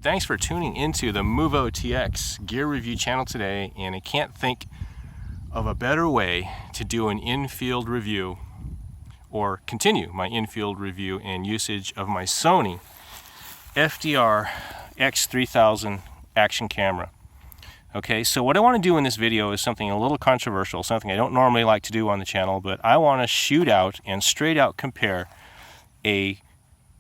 Thanks for tuning into the UnMonitized Gear Review channel today, and I can't think of a better way to do an in-field review or continue my in-field review and usage of my Sony FDR-X3000 action camera. Okay, so what I want to do in this video is something a little controversial, something I don't normally like to do on the channel, but I want to shoot out and straight out compare a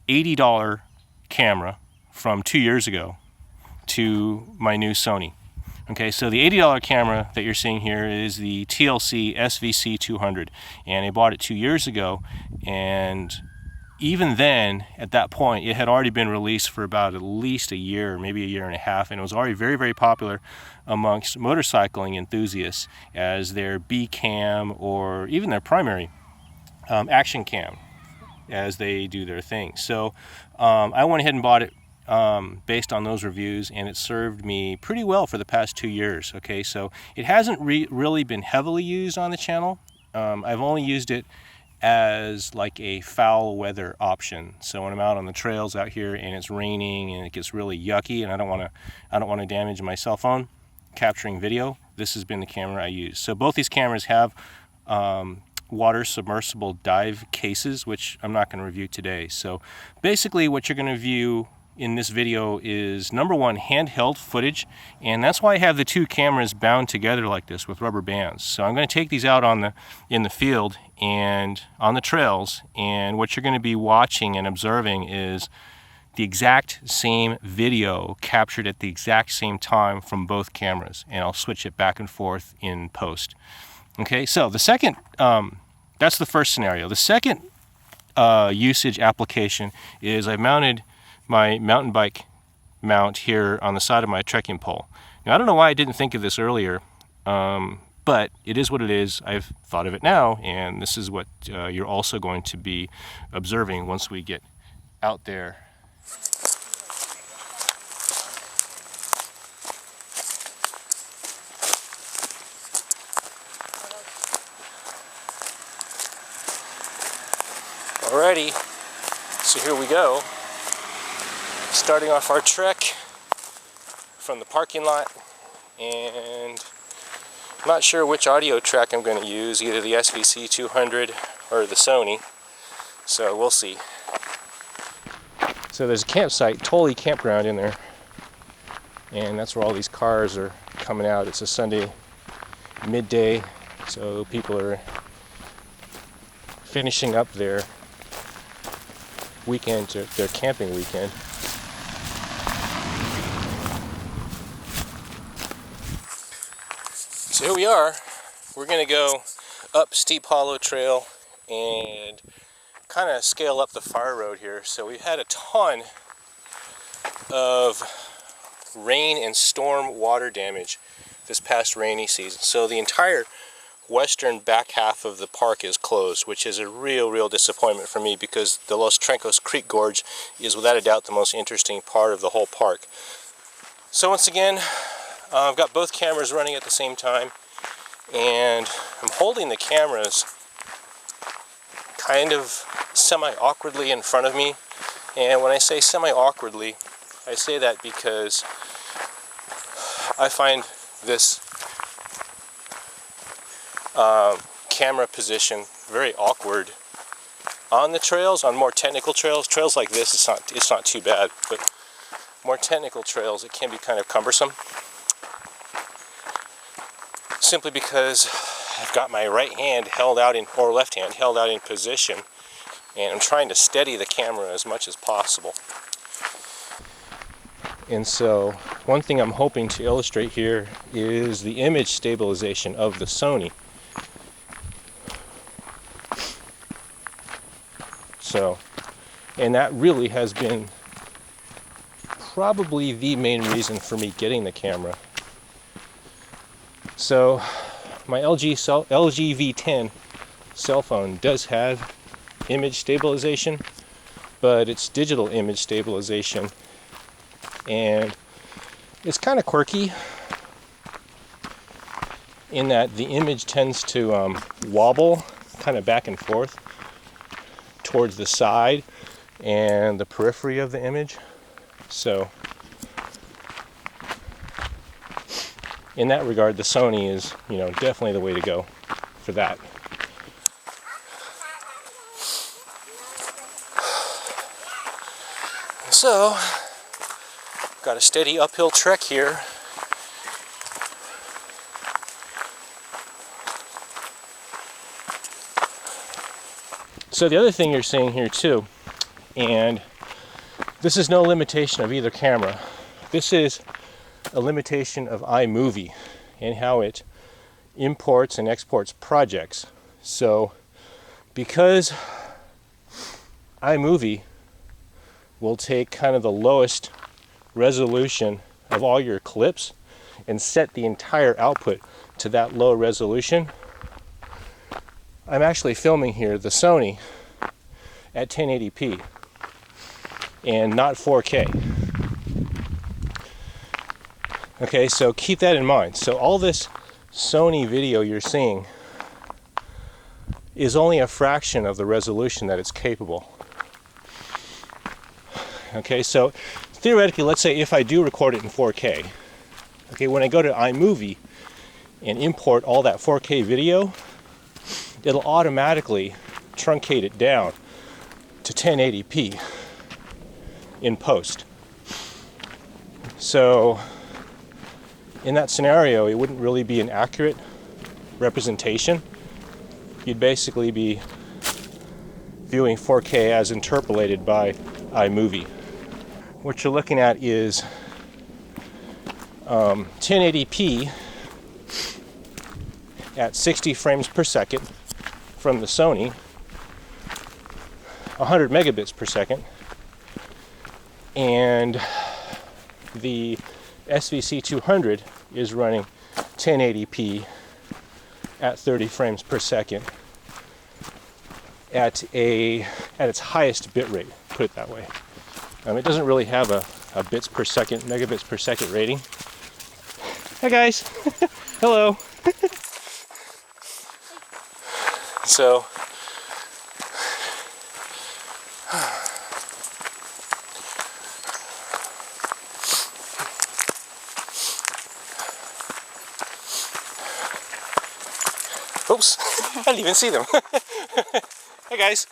$80 camera from 2 years ago to my new Sony. Okay, so the $80 camera that you're seeing here is the TCL SVC-200, and I bought it 2 years ago, and even then, at that point, it had already been released for about at least a year, maybe a year and a half, and it was already very, very popular amongst motorcycling enthusiasts as their B cam or even their primary action cam as they do their thing. So I went ahead and bought it based on those reviews, and it served me pretty well for the past 2 years. Okay, so it hasn't really been heavily used on the channel. I've only used it as like a foul weather option. So when I'm out on the trails out here and it's raining and it gets really yucky and I don't want to damage my cell phone capturing video, this has been the camera I use. So both these cameras have water submersible dive cases, which I'm not going to review today. So basically what you're going to view in this video is, number one, handheld footage, and that's why I have the two cameras bound together like this with rubber bands. So I'm going to take these out in the field and on the trails, and what you're going to be watching and observing is the exact same video captured at the exact same time from both cameras, and I'll switch it back and forth in post. Okay, so the second, that's the first scenario. The second usage application is I've mounted my mountain bike mount here on the side of my trekking pole. Now, I don't know why I didn't think of this earlier, but it is what it is. I've thought of it now, and this is what you're also going to be observing once we get out there. Alrighty, so here we go. Starting off our trek from the parking lot, and I'm not sure which audio track I'm going to use, either the SVC-200 or the Sony, so we'll see. So there's a campsite, totally campground in there, and that's where all these cars are coming out. It's a Sunday midday, so people are finishing up their weekend, their camping weekend. So here we are. We're going to go up Steep Hollow Trail and kind of scale up the fire road here. So we've had a ton of rain and storm water damage this past rainy season. So the entire western back half of the park is closed, which is a real disappointment for me, because the Los Trencos Creek Gorge is without a doubt the most interesting part of the whole park. So once again, I've got both cameras running at the same time, and I'm holding the cameras kind of semi-awkwardly in front of me. And when I say semi-awkwardly, I say that because I find this camera position very awkward on the trails, on more technical trails. Trails like this, it's not too bad, but more technical trails, it can be kind of cumbersome. Simply because I've got my right hand held out in, or left hand held out in position, and I'm trying to steady the camera as much as possible. And so one thing I'm hoping to illustrate here is the image stabilization of the Sony. So, and that really has been probably the main reason for me getting the camera. So my LG V10 cell phone does have image stabilization, but it's digital image stabilization, and it's kind of quirky in that the image tends to wobble kind of back and forth towards the side and the periphery of the image. So in that regard, the Sony is, you know, definitely the way to go for that. So, got a steady uphill trek here. So the other thing you're seeing here too, and this is no limitation of either camera. This is a limitation of iMovie and how it imports and exports projects. So because iMovie will take kind of the lowest resolution of all your clips and set the entire output to that low resolution, I'm actually filming here the Sony at 1080p and not 4K. Okay, so keep that in mind. So all this Sony video you're seeing is only a fraction of the resolution that it's capable. Okay, so theoretically, let's say if I do record it in 4K, okay, when I go to iMovie and import all that 4K video, it'll automatically truncate it down to 1080p in post. So in that scenario, it wouldn't really be an accurate representation. You'd basically be viewing 4K as interpolated by iMovie. What you're looking at is 1080p at 60 frames per second from the Sony, 100 megabits per second, and the SVC-200 is running 1080p at 30 frames per second at its highest bit rate, put it that way. It doesn't really have a bits per second, megabits per second rating. Hi guys, hello. So, oops, I didn't even see them. Hi guys.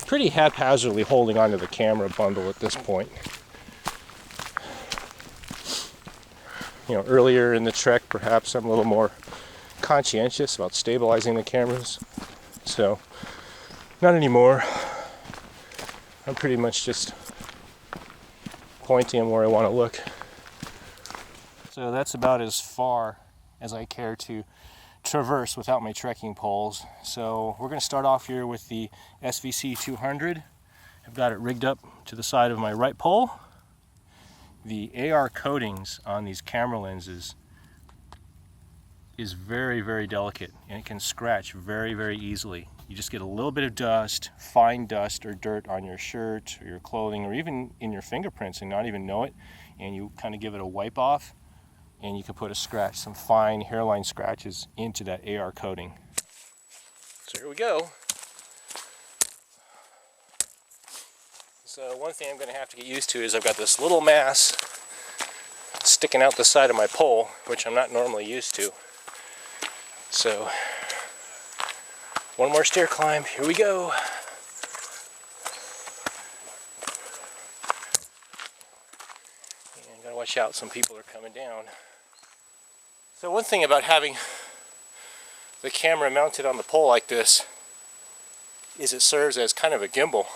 Pretty haphazardly holding onto the camera bundle at this point. You know, earlier in the trek, perhaps I'm a little more conscientious about stabilizing the cameras. So, not anymore. I'm pretty much just pointing them where I want to look. So that's about as far as I care to traverse without my trekking poles. So we're going to start off here with the SVC-200. I've got it rigged up to the side of my right pole. The AR coatings on these camera lenses is very, very delicate, and it can scratch very, very easily. You just get a little bit of dust, fine dust or dirt on your shirt or your clothing or even in your fingerprints and not even know it, and you kind of give it a wipe off, and you can put a scratch, some fine hairline scratches into that AR coating. So here we go. So one thing I'm going to have to get used to is I've got this little mass sticking out the side of my pole, which I'm not normally used to. So one more stair climb, here we go. And gotta watch out, some people are coming down. So one thing about having the camera mounted on the pole like this is it serves as kind of a gimbal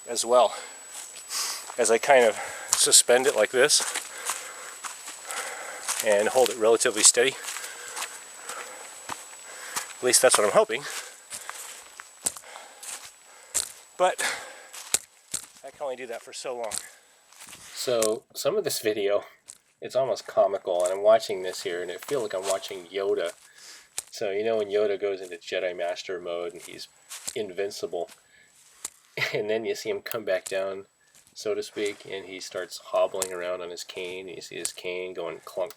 as well. As I kind of suspend it like this and hold it relatively steady. At least that's what I'm hoping. But I can only do that for so long. So some of this video, it's almost comical, and I'm watching this here and I feel like I'm watching Yoda. So you know when Yoda goes into Jedi Master mode and he's invincible, and then you see him come back down, so to speak, and he starts hobbling around on his cane, and you see his cane going clunk,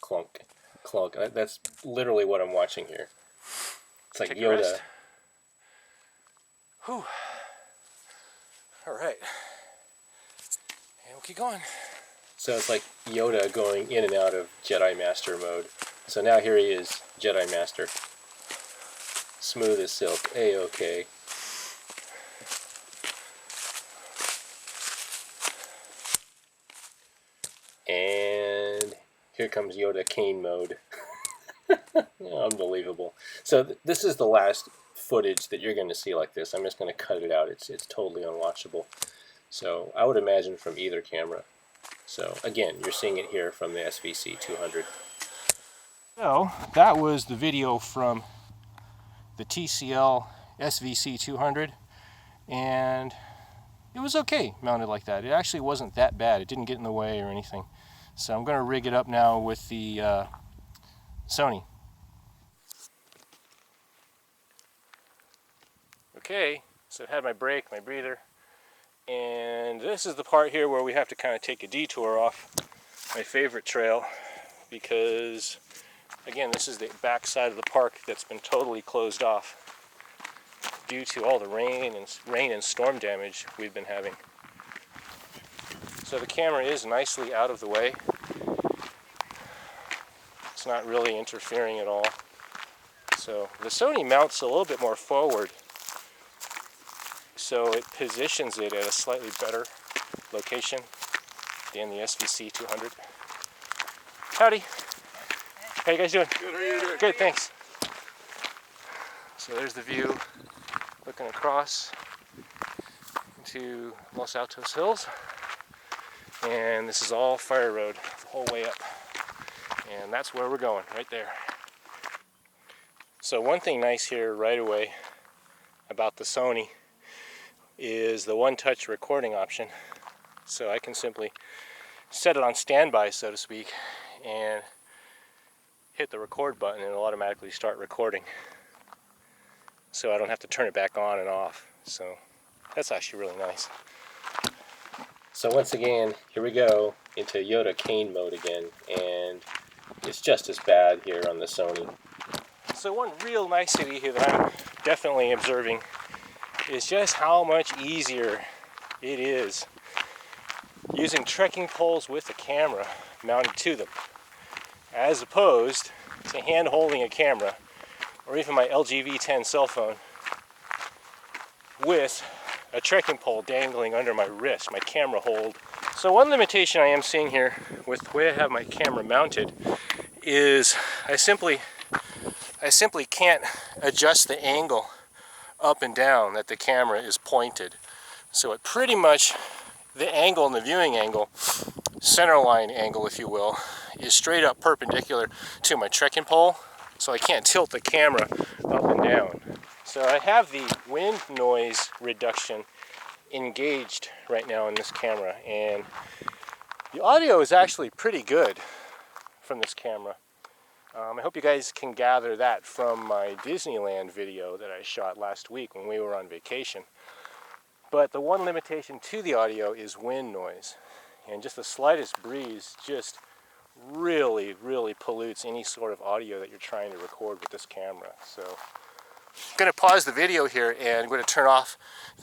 clunk, clunk. That's literally what I'm watching here. It's like Yoda. Whew. All right. And we'll keep going. So it's like Yoda going in and out of Jedi Master mode. So now here he is, Jedi Master. Smooth as silk, A-OK. And here comes Yoda Kane mode. Unbelievable. So this is the last footage that you're going to see like this. I'm just going to cut it out. It's totally unwatchable. So I would imagine from either camera. So again, you're seeing it here from the SVC-200. So that was the video from the TCL SVC-200, and it was okay mounted like that. It actually wasn't that bad. It didn't get in the way or anything. So I'm going to rig it up now with the Sony. Okay, so I had my brake, my breather, and this is the part here where we have to kind of take a detour off my favorite trail, because again, this is the back side of the park that's been totally closed off due to all the rain and storm damage we've been having. So the camera is nicely out of the way. It's not really interfering at all. So the Sony mounts a little bit more forward, so it positions it at a slightly better location than the SVC-200. Howdy. How you guys doing? Good, how are you doing? Good, thanks. So there's the view looking across into Los Altos Hills. And this is all fire road the whole way up. And that's where we're going, right there. So one thing nice here right away about the Sony is the one-touch recording option. So I can simply set it on standby, so to speak, and hit the record button and it'll automatically start recording. So I don't have to turn it back on and off. So that's actually really nice. So once again, here we go into Yoda Kane mode again, and it's just as bad here on the Sony. So one real nicety here that I'm definitely observing is just how much easier it is using trekking poles with a camera mounted to them, as opposed to hand holding a camera or even my LG V10 cell phone with a trekking pole dangling under my wrist, my camera hold. So one limitation I am seeing here with the way I have my camera mounted is I simply can't adjust the angle up and down that the camera is pointed. So it pretty much, the angle and the viewing angle, center line angle if you will, is straight up perpendicular to my trekking pole, so I can't tilt the camera up and down. So I have the wind noise reduction engaged right now in this camera, and the audio is actually pretty good from this camera. I hope you guys can gather that from my Disneyland video that I shot last week when we were on vacation. But the one limitation to the audio is wind noise, and just the slightest breeze just really pollutes any sort of audio that you're trying to record with this camera. So I'm going to pause the video here and I'm going to turn off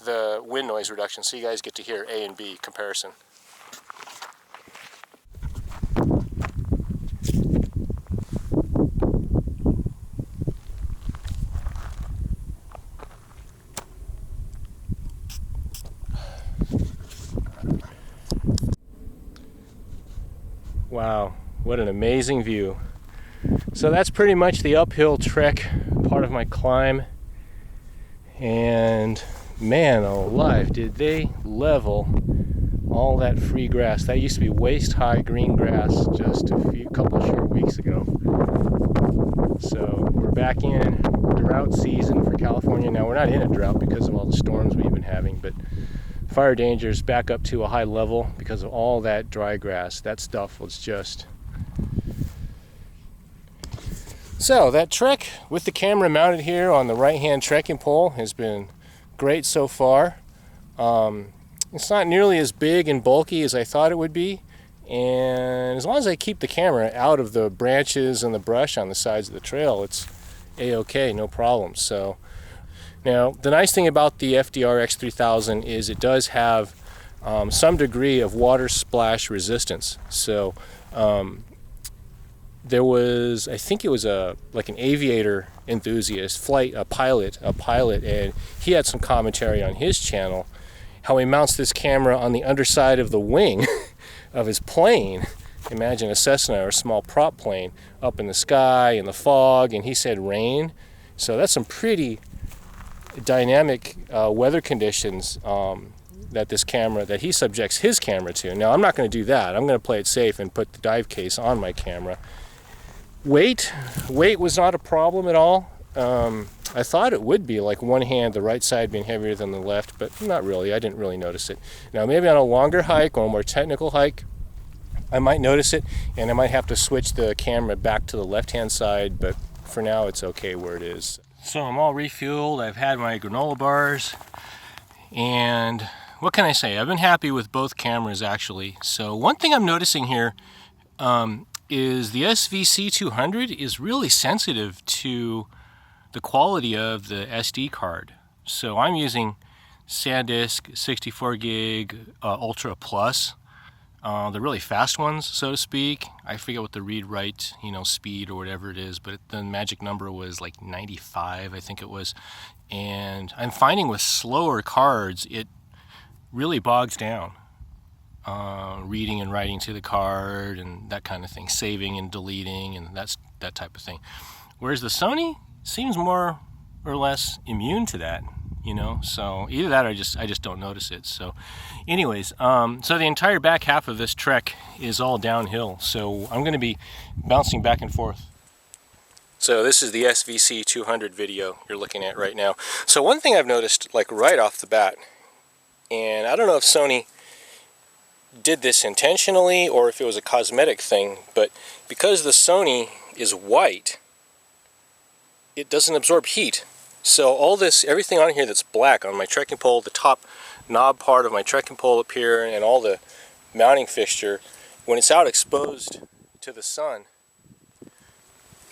the wind noise reduction so you guys get to hear A and B comparison. Wow, what an amazing view. So that's pretty much the uphill trek, part of my climb. And man alive, did they level all that free grass. That used to be waist-high green grass just a couple short weeks ago. So we're back in drought season for California. Now we're not in a drought because of all the storms we've been having, but fire danger is back up to a high level because of all that dry grass. That stuff was just... So that trek with the camera mounted here on the right-hand trekking pole has been great so far. It's not nearly as big and bulky as I thought it would be, and as long as I keep the camera out of the branches and the brush on the sides of the trail, it's a-okay, no problem. So now the nice thing about the FDR-X3000 is it does have some degree of water splash resistance. So there was, I think it was like an aviator enthusiast, a pilot, and he had some commentary on his channel how he mounts this camera on the underside of the wing of his plane. Imagine a Cessna or a small prop plane up in the sky in the fog, and he said rain. So that's some pretty dynamic weather conditions that he subjects his camera to. Now I'm not going to do that. I'm going to play it safe and put the dive case on my camera. Weight was not a problem at all. I thought it would be, like one hand, the right side being heavier than the left, but not really. I didn't really notice it. Now maybe on a longer hike or a more technical hike, I might notice it, and I might have to switch the camera back to the left-hand side, but for now it's okay where it is. So I'm all refueled. I've had my granola bars, and what can I say? I've been happy with both cameras actually. So one thing I'm noticing here is the SVC-200 is really sensitive to the quality of the SD card. So I'm using SanDisk 64 gig Ultra Plus, the really fast ones, so to speak. I forget what the read-write, speed or whatever it is, but the magic number was like 95, I think it was. And I'm finding with slower cards, it really bogs down. Reading and writing to the card and that kind of thing, saving and deleting and that type of thing. Whereas the Sony seems more or less immune to that, so either that or I just don't notice it. So anyways, so the entire back half of this trek is all downhill, so I'm going to be bouncing back and forth. So this is the SVC-200 video you're looking at right now. So one thing I've noticed, like right off the bat, and I don't know if Sony did this intentionally or if it was a cosmetic thing, but because the Sony is white, it doesn't absorb heat. So everything on here that's black on my trekking pole, the top knob part of my trekking pole up here, and all the mounting fixture, when it's out exposed to the sun,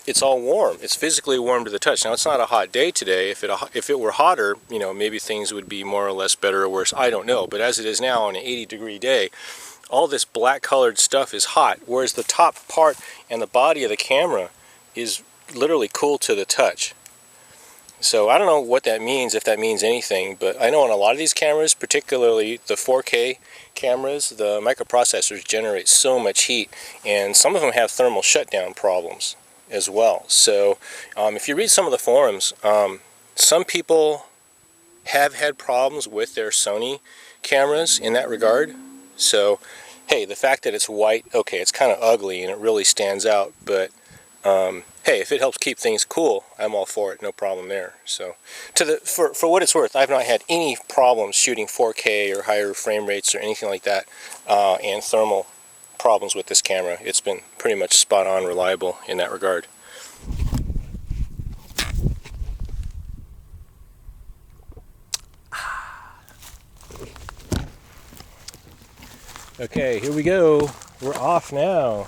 it's all warm. It's physically warm to the touch. Now it's not a hot day today. If it were hotter, maybe things would be more or less better or worse. I don't know. But as it is now on an 80-degree day, all this black colored stuff is hot, whereas the top part and the body of the camera is literally cool to the touch. So I don't know what that means, if that means anything, but I know on a lot of these cameras, particularly the 4K cameras, the microprocessors generate so much heat, and some of them have thermal shutdown problems as well. So if you read some of the forums, some people have had problems with their Sony cameras in that regard. So hey, the fact that it's white, okay, it's kind of ugly and it really stands out, but hey, if it helps keep things cool, I'm all for it, no problem there. So for what it's worth, I've not had any problems shooting 4K or higher frame rates or anything like that, and thermal problems with this camera. It's been pretty much spot on reliable in that regard. Okay, here we go. We're off now.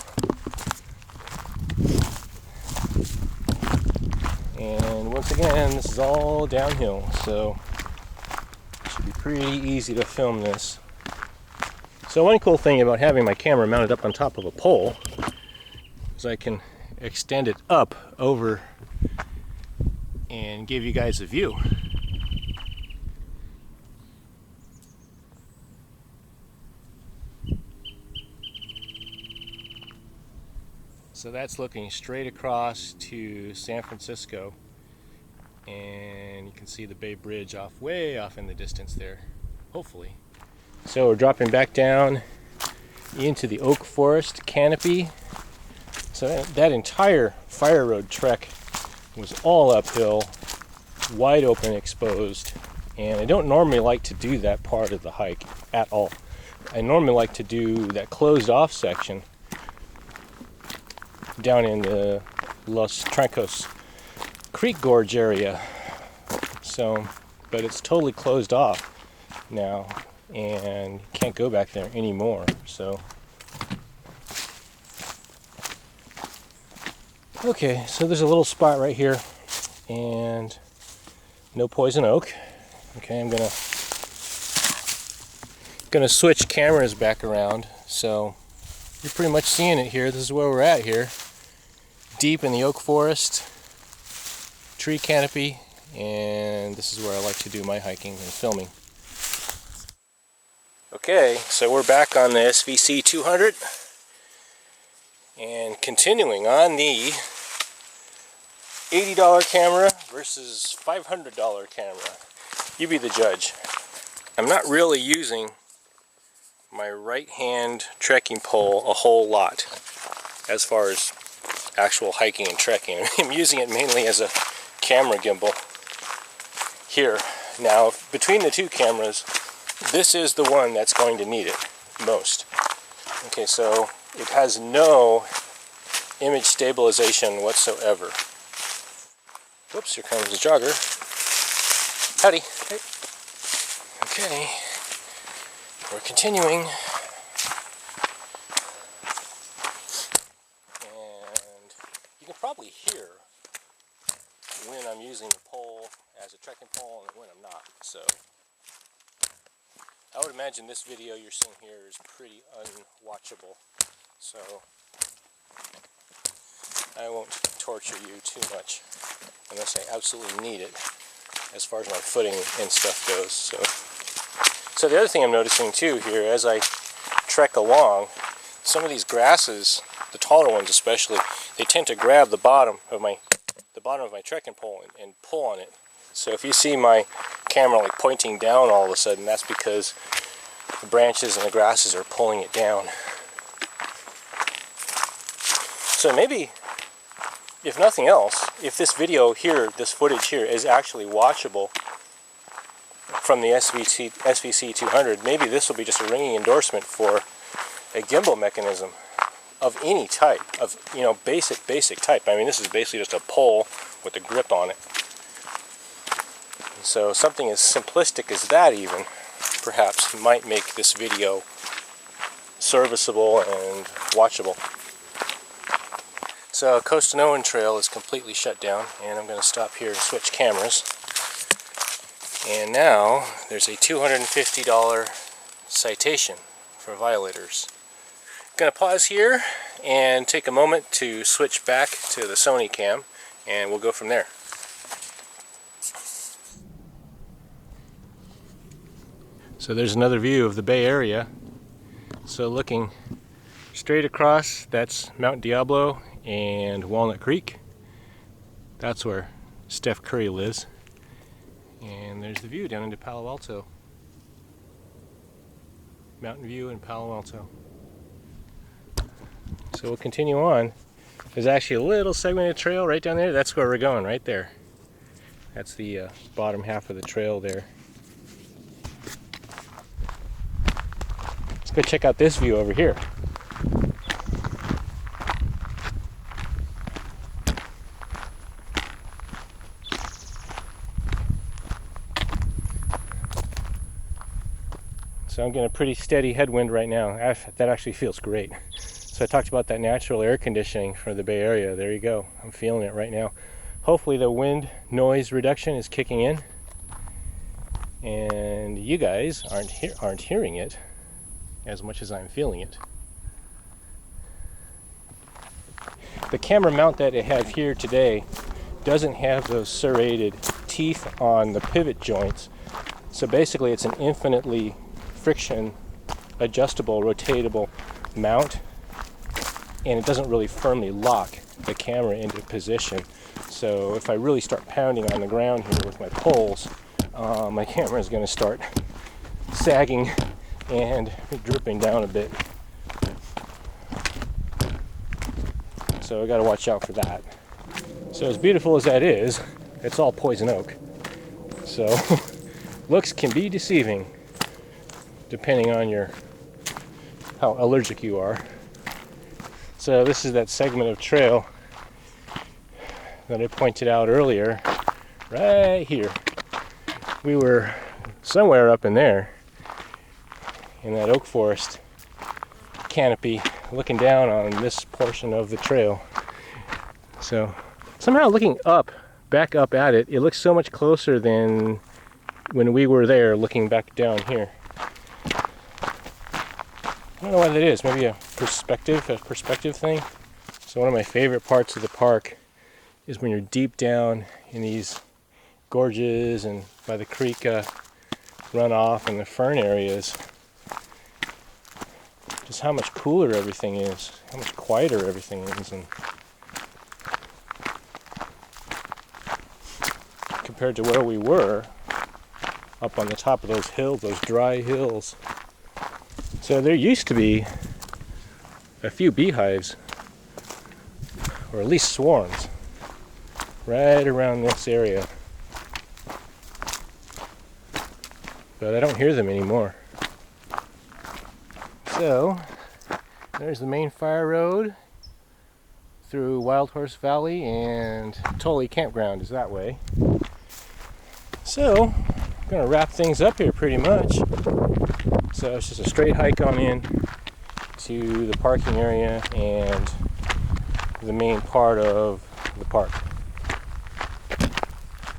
And once again, this is all downhill, so it should be pretty easy to film this. So one cool thing about having my camera mounted up on top of a pole is I can extend it up over and give you guys a view. So that's looking straight across to San Francisco, and you can see the Bay Bridge way off in the distance there, hopefully. So we're dropping back down into the oak forest canopy. So that entire fire road trek was all uphill, wide open, exposed, and I don't normally like to do that part of the hike at all. I normally like to do that closed off section down in the Los Trancos Creek Gorge area. So, but it's totally closed off now and can't go back there anymore. So, okay, so there's a little spot right here and no poison oak. Okay, I'm gonna Gonna switch cameras back around, so you're pretty much seeing it here. This is where we're at here, deep in the oak forest, tree canopy, and this is where I like to do my hiking and filming. Okay, so we're back on the SVC-200 and continuing on the $80 camera versus $500 camera. You be the judge. I'm not really using my right hand trekking pole a whole lot as far as actual hiking and trekking. I'm using it mainly as a camera gimbal here. Now, between the two cameras, this is the one that's going to need it most. Okay, so it has no image stabilization whatsoever. Whoops, here comes the jogger. Howdy. Hey. Okay, we're continuing. And you can probably hear when I'm using the pole as a trekking pole and when I'm not. So I would imagine this video you're seeing here is pretty unwatchable. So I won't torture you too much unless I absolutely need it as far as my footing and stuff goes. So the other thing I'm noticing too here as I trek along, some of these grasses, the taller ones especially, they tend to grab the bottom of my trekking pole and pull on it. So if you see my camera like pointing down all of a sudden, that's because the branches and the grasses are pulling it down. So maybe, if nothing else, if this video here, this footage here is actually watchable from the SVC-200, maybe this will be just a ringing endorsement for a gimbal mechanism of any type, of, you know, basic type. I mean, this is basically just a pole with a grip on it. So something as simplistic as that even, perhaps, might make this video serviceable and watchable. So Coast-to-Nowhere Trail is completely shut down, and I'm going to stop here and switch cameras. And now there's a $250 citation for violators. I'm going to pause here and take a moment to switch back to the Sony cam, and we'll go from there. So there's another view of the Bay Area. So looking straight across, that's Mount Diablo and Walnut Creek. That's where Steph Curry lives. And there's the view down into Palo Alto. Mountain View in Palo Alto. So we'll continue on. There's actually a little segmented trail right down there. That's where we're going, right there. That's the bottom half of the trail there. Let's go check out this view over here. So I'm getting a pretty steady headwind right now. That actually feels great. So I talked about that natural air conditioning for the Bay Area. There you go. I'm feeling it right now. Hopefully the wind noise reduction is kicking in, and you guys aren't hearing it as much as I'm feeling it. The camera mount that I have here today doesn't have those serrated teeth on the pivot joints. So basically it's an infinitely friction adjustable, rotatable mount, and it doesn't really firmly lock the camera into position. So if I really start pounding on the ground here with my poles, my camera is going to start sagging and drooping down a bit. So I got to watch out for that. So as beautiful as that is, it's all poison oak. So looks can be deceiving depending on how allergic you are. So this is that segment of trail that I pointed out earlier, right here. We were somewhere up in there in that oak forest canopy looking down on this portion of the trail. So somehow looking back up at it, it looks so much closer than when we were there looking back down here. I don't know what it is. Maybe a perspective thing. So one of my favorite parts of the park is when you're deep down in these gorges and by the creek runoff and the fern areas. Just how much cooler everything is, how much quieter everything is, and compared to where we were up on the top of those hills, those dry hills. So there used to be a few beehives, or at least swarms, right around this area. But I don't hear them anymore. So, there's the main fire road through Wild Horse Valley, and Tully Campground is that way. So, I'm going to wrap things up here pretty much. So it's just a straight hike on in to the parking area and the main part of the park.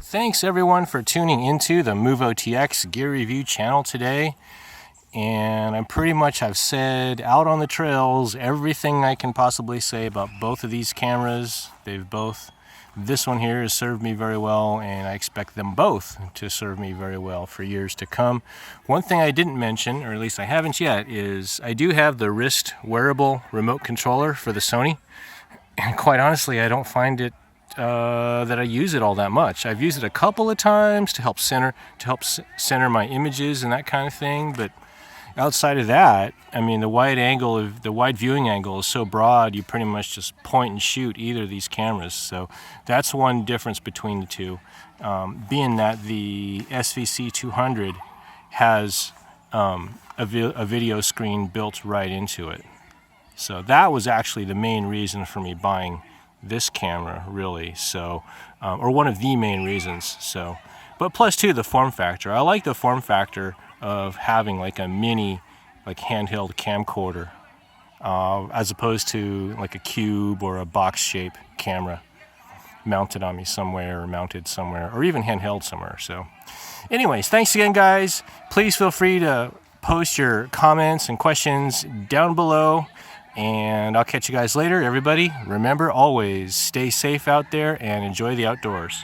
Thanks everyone for tuning into the MoveOTX Gear Review channel today. And I've said out on the trails everything I can possibly say about both of these cameras. This one here has served me very well, and I expect them both to serve me very well for years to come. One thing I didn't mention, or at least I haven't yet, is I do have the wrist wearable remote controller for the Sony. And quite honestly, I don't find it that I use it all that much. I've used it a couple of times to help center my images and that kind of thing, but outside of that, I mean, the wide viewing angle is so broad, you pretty much just point and shoot either of these cameras. So that's one difference between the two, being that the SVC-200 has a video screen built right into it. So that was actually the main reason for me buying this camera, really. So, or one of the main reasons. So, but plus too, the form factor. I like the form factor of having like a mini, like handheld camcorder, as opposed to like a cube or a box shape camera mounted on me somewhere, or mounted somewhere, or even handheld somewhere. So anyways, thanks again guys. Please feel free to post your comments and questions down below, and I'll catch you guys later. Everybody, remember, always stay safe out there and enjoy the outdoors.